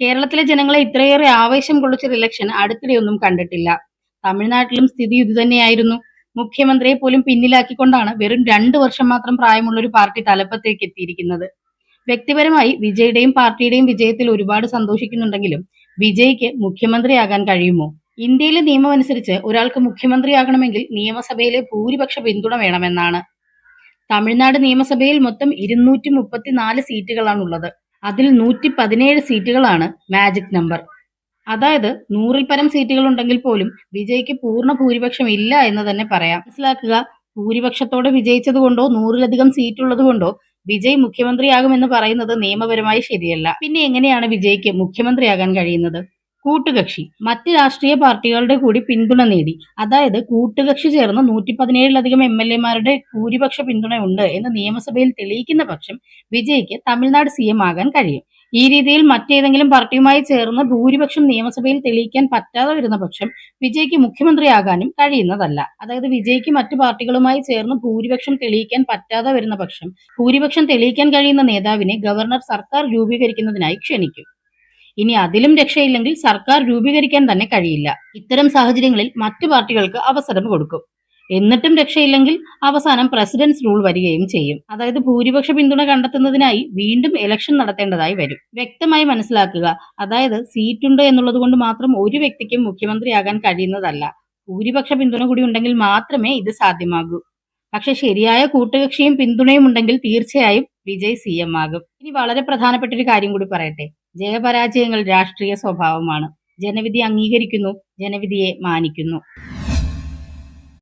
കേരളത്തിലെ ജനങ്ങളെ ഇത്രയേറെ ആവേശം കൊള്ളിച്ചൊരു ഇലക്ഷൻ അടുത്തിടെയൊന്നും കണ്ടിട്ടില്ല. തമിഴ്നാട്ടിലും സ്ഥിതി ഇതുതന്നെയായിരുന്നു. മുഖ്യമന്ത്രിയെ പോലും പിന്നിലാക്കിക്കൊണ്ടാണ് വെറും 2 വർഷം മാത്രം പ്രായമുള്ള ഒരു പാർട്ടി തലപ്പത്തേക്ക് എത്തിയിരിക്കുന്നത്. വ്യക്തിപരമായി വിജയുടെയും പാർട്ടിയുടെയും വിജയത്തിൽ ഒരുപാട് സന്തോഷിക്കുന്നുണ്ടെങ്കിലും വിജയ്ക്ക് മുഖ്യമന്ത്രിയാകാൻ കഴിയുമോ? ഇന്ത്യയിലെ നിയമമനുസരിച്ച് ഒരാൾക്ക് മുഖ്യമന്ത്രിയാകണമെങ്കിൽ നിയമസഭയിലെ ഭൂരിപക്ഷ പിന്തുണ വേണമെന്നാണ്. തമിഴ്നാട് നിയമസഭയിൽ മൊത്തം 234 സീറ്റുകളാണുള്ളത്. അതിൽ 117 സീറ്റുകളാണ് മാജിക് നമ്പർ. അതായത് 100-ൽ പരം സീറ്റുകൾ ഉണ്ടെങ്കിൽ പോലും വിജയ്ക്ക് പൂർണ്ണ ഭൂരിപക്ഷം ഇല്ല എന്ന് തന്നെ പറയാം. മനസ്സിലാക്കുക, ഭൂരിപക്ഷത്തോടെ വിജയിച്ചതുകൊണ്ടോ 100-ലധികം സീറ്റുള്ളതുകൊണ്ടോ വിജയ് മുഖ്യമന്ത്രിയാകുമെന്ന് പറയുന്നത് നിയമപരമായി ശരിയല്ല. പിന്നെ എങ്ങനെയാണ് വിജയ്ക്ക് മുഖ്യമന്ത്രിയാകാൻ കഴിയുന്നത്? കൂട്ടുകക്ഷി മറ്റ് രാഷ്ട്രീയ പാർട്ടികളുടെ കൂടി പിന്തുണ നേടി, അതായത് കൂട്ടുകക്ഷി ചേർന്ന് 117-ലധികം MLA-മാരുടെ ഭൂരിപക്ഷ പിന്തുണയുണ്ട് എന്ന് നിയമസഭയിൽ തെളിയിക്കുന്ന പക്ഷം വിജയ്ക്ക് തമിഴ്നാട് CM ആകാൻ കഴിയും. ഈ രീതിയിൽ മറ്റേതെങ്കിലും പാർട്ടിയുമായി ചേർന്ന് ഭൂരിപക്ഷം നിയമസഭയിൽ തെളിയിക്കാൻ പറ്റാതെ വരുന്ന പക്ഷം വിജയ്ക്ക് മുഖ്യമന്ത്രിയാകാനും കഴിയുന്നതല്ല. അതായത് വിജയ്ക്ക് മറ്റു പാർട്ടികളുമായി ചേർന്ന് ഭൂരിപക്ഷം തെളിയിക്കാൻ പറ്റാതെ വരുന്ന പക്ഷം ഭൂരിപക്ഷം തെളിയിക്കാൻ കഴിയുന്ന നേതാവിനെ ഗവർണർ സർക്കാർ രൂപീകരിക്കുന്നതിനായി ക്ഷണിക്കും. ഇനി അതിലും രക്ഷയില്ലെങ്കിൽ സർക്കാർ രൂപീകരിക്കാൻ തന്നെ കഴിയില്ല. ഇത്തരം സാഹചര്യങ്ങളിൽ മറ്റു പാർട്ടികൾക്ക് അവസരം കൊടുക്കും. എന്നിട്ടും രക്ഷയില്ലെങ്കിൽ അവസാനം പ്രസിഡന്റ്സ് റൂൾ വരികയും ചെയ്യും. അതായത് ഭൂരിപക്ഷ പിന്തുണ കണ്ടെത്തുന്നതിനായി വീണ്ടും ഇലക്ഷൻ നടത്തേണ്ടതായി വരും. വ്യക്തമായി മനസ്സിലാക്കുക, അതായത് സീറ്റുണ്ട് എന്നുള്ളത് കൊണ്ട് മാത്രം ഒരു വ്യക്തിക്കും മുഖ്യമന്ത്രിയാകാൻ കഴിയുന്നതല്ല. ഭൂരിപക്ഷ പിന്തുണ കൂടി ഉണ്ടെങ്കിൽ മാത്രമേ ഇത് സാധ്യമാകൂ. പക്ഷെ ശരിയായ കൂട്ടുകക്ഷിയും പിന്തുണയും ഉണ്ടെങ്കിൽ തീർച്ചയായും വിജയ് CM ആകും. ഇനി വളരെ പ്രധാനപ്പെട്ട ഒരു കാര്യം കൂടി പറയട്ടെ. ജയപരാജയങ്ങൾ രാഷ്ട്രീയ സ്വഭാവമാണ്. ജനവിധി അംഗീകരിക്കുന്നു, ജനവിധിയെ മാനിക്കുന്നു.